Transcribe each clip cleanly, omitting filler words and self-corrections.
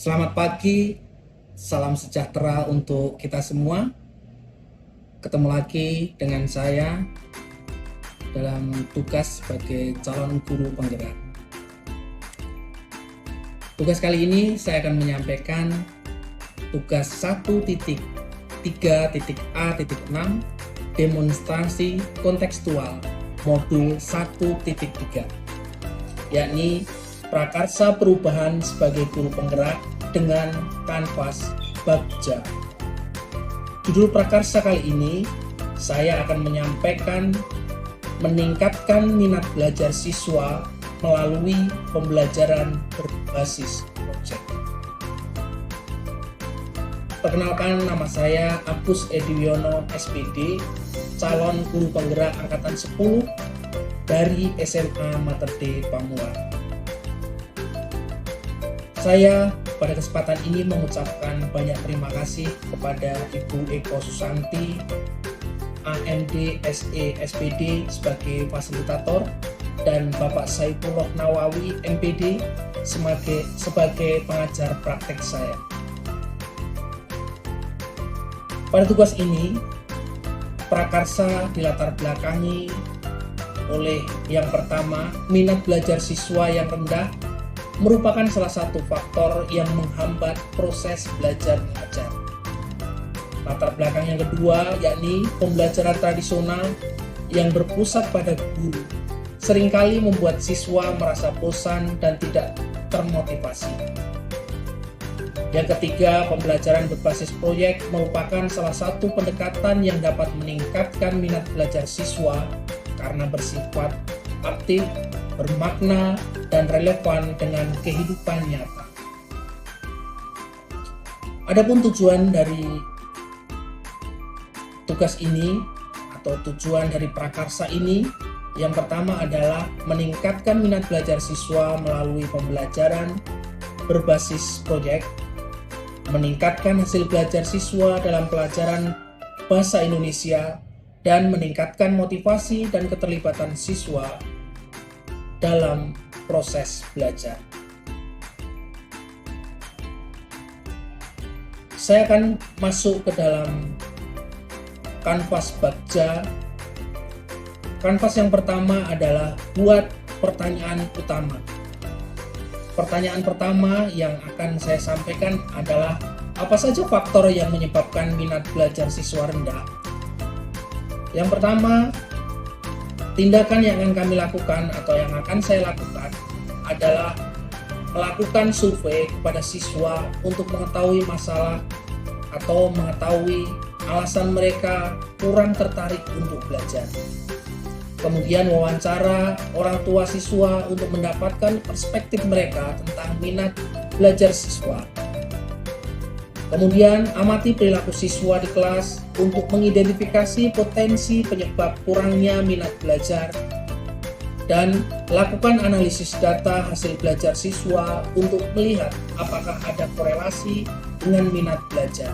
Selamat pagi, salam sejahtera untuk kita semua. Ketemu lagi dengan saya dalam tugas sebagai calon guru penggerak. Tugas kali ini saya akan menyampaikan tugas 1.3.A.6 demonstrasi kontekstual modul 1.3, yakni prakarsa perubahan sebagai guru penggerak dengan kanvas Bagja. Judul prakarsa kali ini saya akan menyampaikan meningkatkan minat belajar siswa melalui pembelajaran berbasis proyek. Perkenalkan, nama saya Agus Ediwiono SPD, calon guru penggerak angkatan 10 dari SMA Mater Dei Pamuan. Saya pada kesempatan ini mengucapkan banyak terima kasih kepada Ibu Eko Susanti, AMD SE SPD sebagai fasilitator, dan Bapak Saifullah Nawawi MPD sebagai pengajar praktek saya. Pada tugas ini, prakarsa dilatar belakangi oleh yang pertama, minat belajar siswa yang rendah merupakan salah satu faktor yang menghambat proses belajar mengajar. Latar belakang yang kedua, yakni pembelajaran tradisional yang berpusat pada guru, seringkali membuat siswa merasa bosan dan tidak termotivasi. Yang ketiga, pembelajaran berbasis proyek merupakan salah satu pendekatan yang dapat meningkatkan minat belajar siswa karena bersifat aktif, bermakna, dan relevan dengan kehidupan nyata. Adapun tujuan dari tugas ini atau tujuan dari prakarsa ini, yang pertama adalah meningkatkan minat belajar siswa melalui pembelajaran berbasis proyek, meningkatkan hasil belajar siswa dalam pelajaran bahasa Indonesia, dan meningkatkan motivasi dan keterlibatan siswa dalam proses belajar. Saya akan masuk ke dalam kanvas Bagja. Kanvas yang pertama adalah buat pertanyaan utama. Pertanyaan pertama yang akan saya sampaikan adalah apa saja faktor yang menyebabkan minat belajar siswa rendah? Yang pertama, tindakan yang akan kami lakukan atau yang akan saya lakukan adalah melakukan survei kepada siswa untuk mengetahui masalah atau mengetahui alasan mereka kurang tertarik untuk belajar. Kemudian wawancara orang tua siswa untuk mendapatkan perspektif mereka tentang minat belajar siswa. Kemudian amati perilaku siswa di kelas untuk mengidentifikasi potensi penyebab kurangnya minat belajar dan lakukan analisis data hasil belajar siswa untuk melihat apakah ada korelasi dengan minat belajar.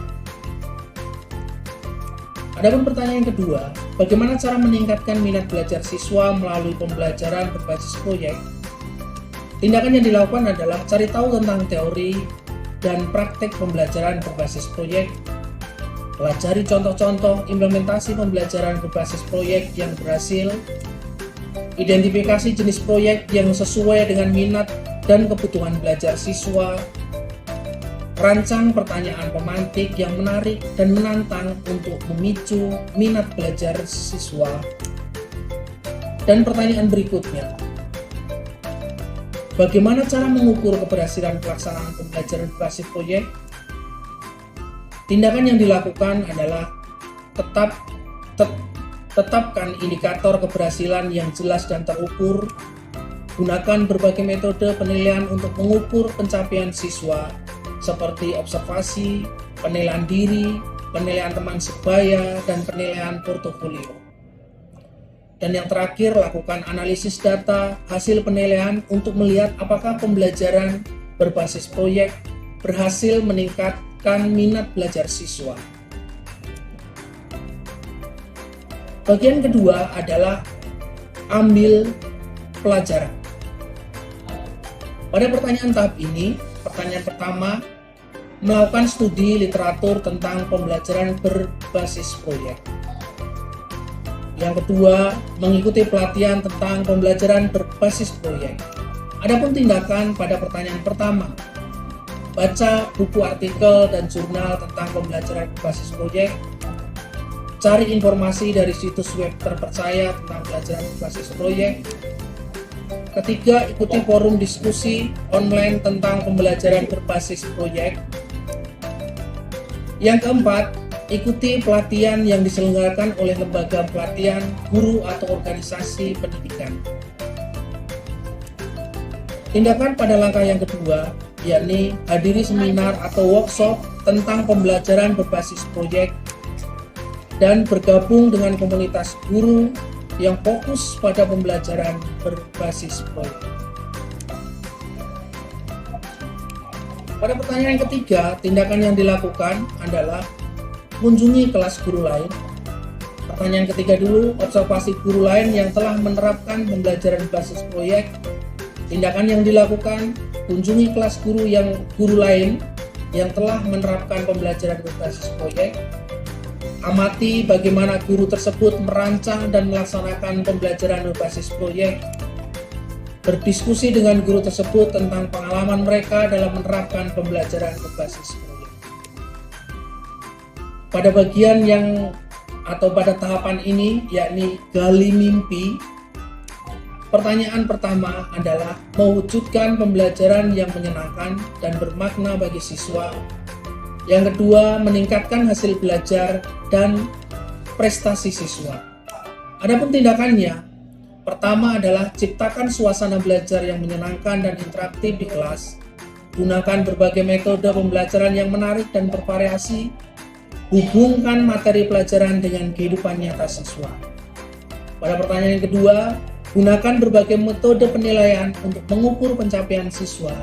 Adapun pertanyaan kedua, bagaimana cara meningkatkan minat belajar siswa melalui pembelajaran berbasis proyek? Tindakan yang dilakukan adalah cari tahu tentang teori dan praktek pembelajaran berbasis proyek, pelajari contoh-contoh implementasi pembelajaran berbasis proyek yang berhasil, identifikasi jenis proyek yang sesuai dengan minat dan kebutuhan belajar siswa, rancang pertanyaan pemantik yang menarik dan menantang untuk memicu minat belajar siswa. Dan pertanyaan berikutnya, bagaimana cara mengukur keberhasilan pelaksanaan pembelajaran berbasis proyek? Tindakan yang dilakukan adalah tetapkan indikator keberhasilan yang jelas dan terukur. Gunakan berbagai metode penilaian untuk mengukur pencapaian siswa seperti observasi, penilaian diri, penilaian teman sebaya, dan penilaian portofolio. Dan yang terakhir, lakukan analisis data hasil penilaian untuk melihat apakah pembelajaran berbasis proyek berhasil meningkatkan minat belajar siswa. Bagian kedua adalah ambil pelajaran. Pada pertanyaan tahap ini, pertanyaan pertama, melakukan studi literatur tentang pembelajaran berbasis proyek. Yang kedua, mengikuti pelatihan tentang pembelajaran berbasis proyek. Adapun tindakan pada pertanyaan pertama, baca buku artikel dan jurnal tentang pembelajaran berbasis proyek, cari informasi dari situs web terpercaya tentang pembelajaran berbasis proyek. Ketiga, ikuti forum diskusi online tentang pembelajaran berbasis proyek. Yang keempat, ikuti pelatihan yang diselenggarakan oleh lembaga pelatihan, guru atau organisasi pendidikan. Tindakan pada langkah yang kedua, yakni hadiri seminar atau workshop tentang pembelajaran berbasis proyek dan bergabung dengan komunitas guru yang fokus pada pembelajaran berbasis proyek. Pada pertanyaan ketiga, tindakan yang dilakukan adalah kunjungi kelas guru lain. Pertanyaan ketiga dulu, observasi guru lain yang telah menerapkan pembelajaran berbasis proyek. Tindakan yang dilakukan, kunjungi kelas guru lain yang telah menerapkan pembelajaran berbasis proyek. Amati bagaimana guru tersebut merancang dan melaksanakan pembelajaran berbasis proyek. Berdiskusi dengan guru tersebut tentang pengalaman mereka dalam menerapkan pembelajaran berbasis proyek. Pada bagian pada tahapan ini, yakni gali mimpi, pertanyaan pertama adalah mewujudkan pembelajaran yang menyenangkan dan bermakna bagi siswa. Yang kedua, meningkatkan hasil belajar dan prestasi siswa. Adapun tindakannya, pertama adalah ciptakan suasana belajar yang menyenangkan dan interaktif di kelas. Gunakan berbagai metode pembelajaran yang menarik dan bervariasi. Hubungkan materi pelajaran dengan kehidupan nyata siswa. Pada pertanyaan yang kedua, gunakan berbagai metode penilaian untuk mengukur pencapaian siswa.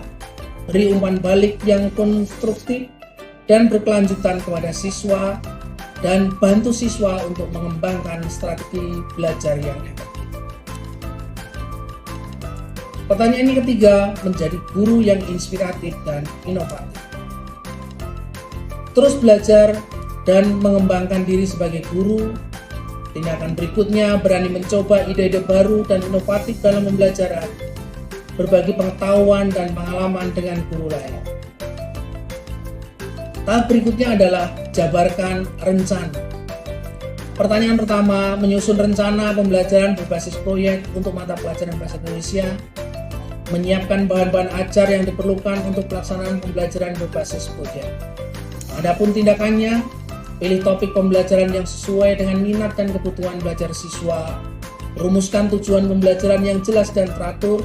Beri umpan balik yang konstruktif dan berkelanjutan kepada siswa, dan bantu siswa untuk mengembangkan strategi belajar yang efektif. Pertanyaan yang ketiga, menjadi guru yang inspiratif dan inovatif. Terus belajar dan mengembangkan diri sebagai guru. Tindakan berikutnya, berani mencoba ide-ide baru dan inovatif dalam pembelajaran. Berbagi pengetahuan dan pengalaman dengan guru lain. Tahap berikutnya adalah jabarkan rencana. Pertanyaan pertama, menyusun rencana pembelajaran berbasis proyek untuk mata pelajaran bahasa Indonesia. Menyiapkan bahan-bahan ajar yang diperlukan untuk pelaksanaan pembelajaran berbasis proyek. Adapun tindakannya, pilih topik pembelajaran yang sesuai dengan minat dan kebutuhan belajar siswa. Rumuskan tujuan pembelajaran yang jelas dan teratur.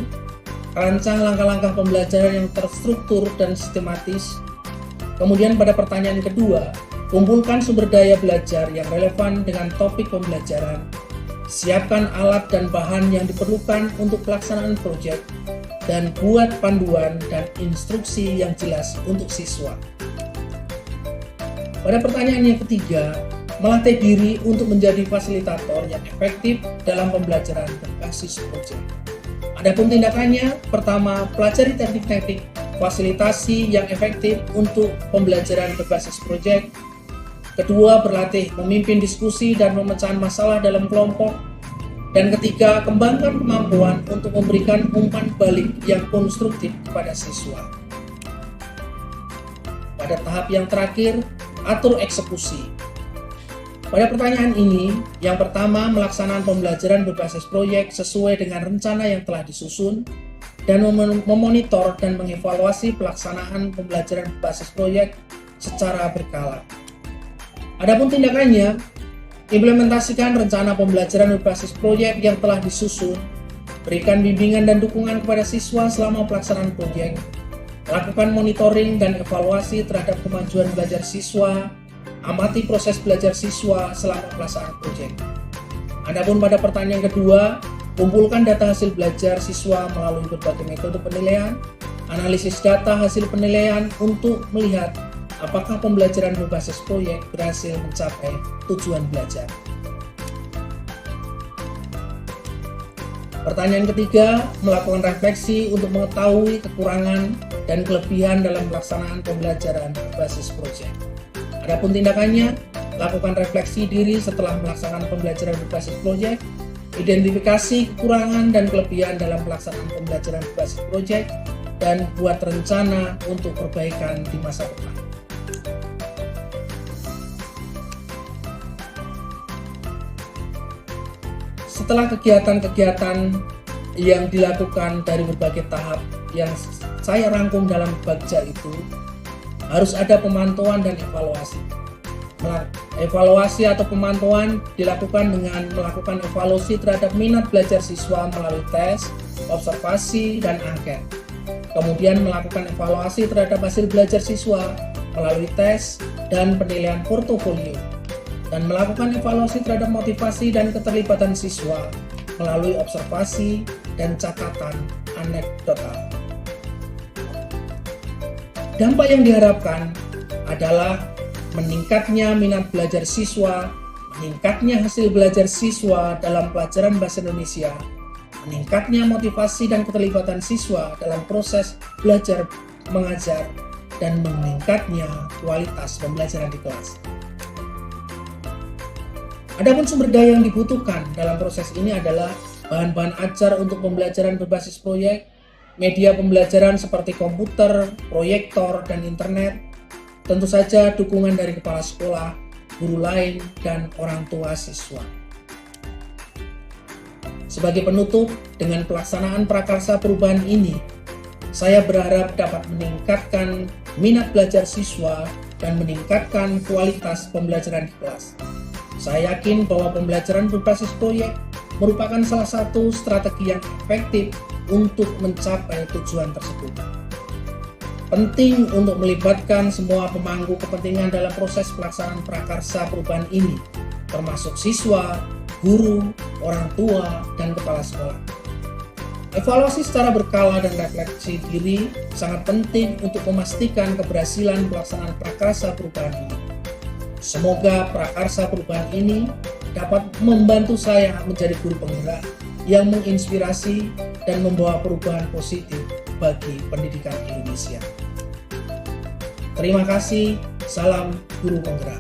Rancang langkah-langkah pembelajaran yang terstruktur dan sistematis. Kemudian pada pertanyaan kedua, kumpulkan sumber daya belajar yang relevan dengan topik pembelajaran. Siapkan alat dan bahan yang diperlukan untuk pelaksanaan proyek. Dan buat panduan dan instruksi yang jelas untuk siswa. Pada pertanyaan yang ketiga, melatih diri untuk menjadi fasilitator yang efektif dalam pembelajaran berbasis proyek. Adapun tindakannya, pertama, pelajari teknik-teknik fasilitasi yang efektif untuk pembelajaran berbasis proyek. Kedua, berlatih memimpin diskusi dan pemecahan masalah dalam kelompok. Dan ketiga, kembangkan kemampuan untuk memberikan umpan balik yang konstruktif kepada siswa. Pada tahap yang terakhir, atur eksekusi. Pada pertanyaan ini, yang pertama, melaksanakan pembelajaran berbasis proyek sesuai dengan rencana yang telah disusun dan memonitor dan mengevaluasi pelaksanaan pembelajaran berbasis proyek secara berkala. Adapun tindakannya, implementasikan rencana pembelajaran berbasis proyek yang telah disusun, berikan bimbingan dan dukungan kepada siswa selama pelaksanaan proyek, lakukan monitoring dan evaluasi terhadap kemajuan belajar siswa, amati proses belajar siswa selama pelaksanaan proyek. Adapun pada pertanyaan kedua, kumpulkan data hasil belajar siswa melalui berbagai metode penilaian, analisis data hasil penilaian untuk melihat apakah pembelajaran berbasis proyek berhasil mencapai tujuan belajar. Pertanyaan ketiga, melakukan refleksi untuk mengetahui kekurangan dan kelebihan dalam pelaksanaan pembelajaran berbasis proyek. Adapun tindakannya, lakukan refleksi diri setelah melaksanakan pembelajaran berbasis proyek, identifikasi kekurangan dan kelebihan dalam pelaksanaan pembelajaran berbasis proyek, dan buat rencana untuk perbaikan di masa depan. Setelah kegiatan-kegiatan yang dilakukan dari berbagai tahap yang saya rangkum dalam Bagja itu, harus ada pemantauan dan evaluasi. Evaluasi atau pemantauan dilakukan dengan melakukan evaluasi terhadap minat belajar siswa melalui tes, observasi, dan angket. Kemudian melakukan evaluasi terhadap hasil belajar siswa melalui tes dan penilaian portofolio. Dan melakukan evaluasi terhadap motivasi dan keterlibatan siswa melalui observasi dan catatan anekdotal. Dampak yang diharapkan adalah meningkatnya minat belajar siswa, meningkatnya hasil belajar siswa dalam pelajaran bahasa Indonesia, meningkatnya motivasi dan keterlibatan siswa dalam proses belajar mengajar, dan meningkatnya kualitas pembelajaran di kelas. Adapun sumber daya yang dibutuhkan dalam proses ini adalah bahan-bahan ajar untuk pembelajaran berbasis proyek, media pembelajaran seperti komputer, proyektor, dan internet, tentu saja dukungan dari kepala sekolah, guru lain, dan orang tua siswa. Sebagai penutup, dengan pelaksanaan prakarsa perubahan ini, saya berharap dapat meningkatkan minat belajar siswa dan meningkatkan kualitas pembelajaran di kelas. Saya yakin bahwa pembelajaran berbasis proyek merupakan salah satu strategi yang efektif untuk mencapai tujuan tersebut. Penting untuk melibatkan semua pemangku kepentingan dalam proses pelaksanaan prakarsa perubahan ini, termasuk siswa, guru, orang tua, dan kepala sekolah. Evaluasi secara berkala dan refleksi diri sangat penting untuk memastikan keberhasilan pelaksanaan prakarsa perubahan ini. Semoga prakarsa perubahan ini dapat membantu saya menjadi guru penggerak yang menginspirasi dan membawa perubahan positif bagi pendidikan Indonesia. Terima kasih, salam guru penggerak.